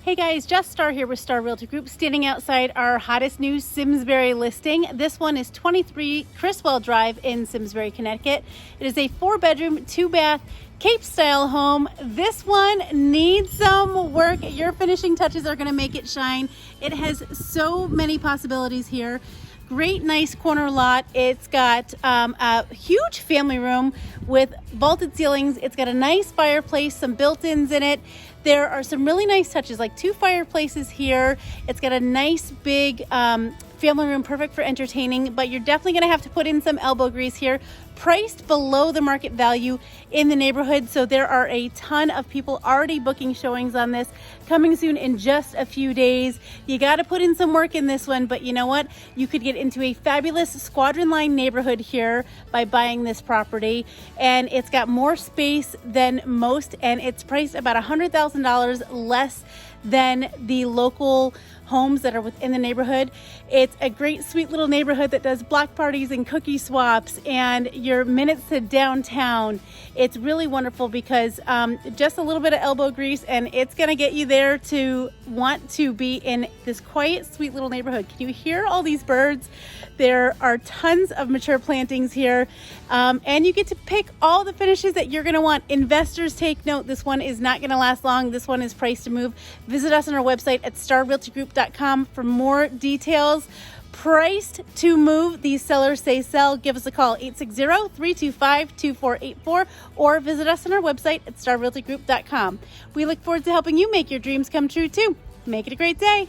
Hey guys, Starr here with Starr Realty Group, standing outside our hottest new Simsbury listing. This one is 23 Criswell Drive in Simsbury, Connecticut. It is a 4-bedroom, 2-bath, Cape-style home. This one needs some work. Your finishing touches are going to make it shine. It has so many possibilities here. Great, nice corner lot. It's got a huge family room with vaulted ceilings. It's got a nice fireplace, some built-ins in it. There are some really nice touches, like 2 fireplaces here. It's got a nice big family room, perfect for entertaining, but you're definitely going to have to put in some elbow grease here. Priced below the market value in the neighborhood, so there are a ton of people already booking showings on this, coming soon in just a few days. You got to put in some work in this one, but you know what? You could get into a fabulous Squadron Line neighborhood here by buying this property, and it's got more space than most, and it's priced about $100,000 less than the local homes that are within the neighborhood. It's a great, sweet little neighborhood that does block parties and cookie swaps and your minutes to downtown. It's really wonderful because just a little bit of elbow grease and it's gonna get you there to want to be in this quiet, sweet little neighborhood. Can you hear all these birds? There are tons of mature plantings here, and you get to pick all the finishes that you're gonna want. Investors, take note, this one is not gonna last long. This one is priced to move. Visit us on our website at starrealtygroup.com for more details. Priced to move. These sellers say sell. Give us a call, 860-325-2484, or visit us on our website at starrealtygroup.com. We look forward to helping you make your dreams come true too. Make it a great day.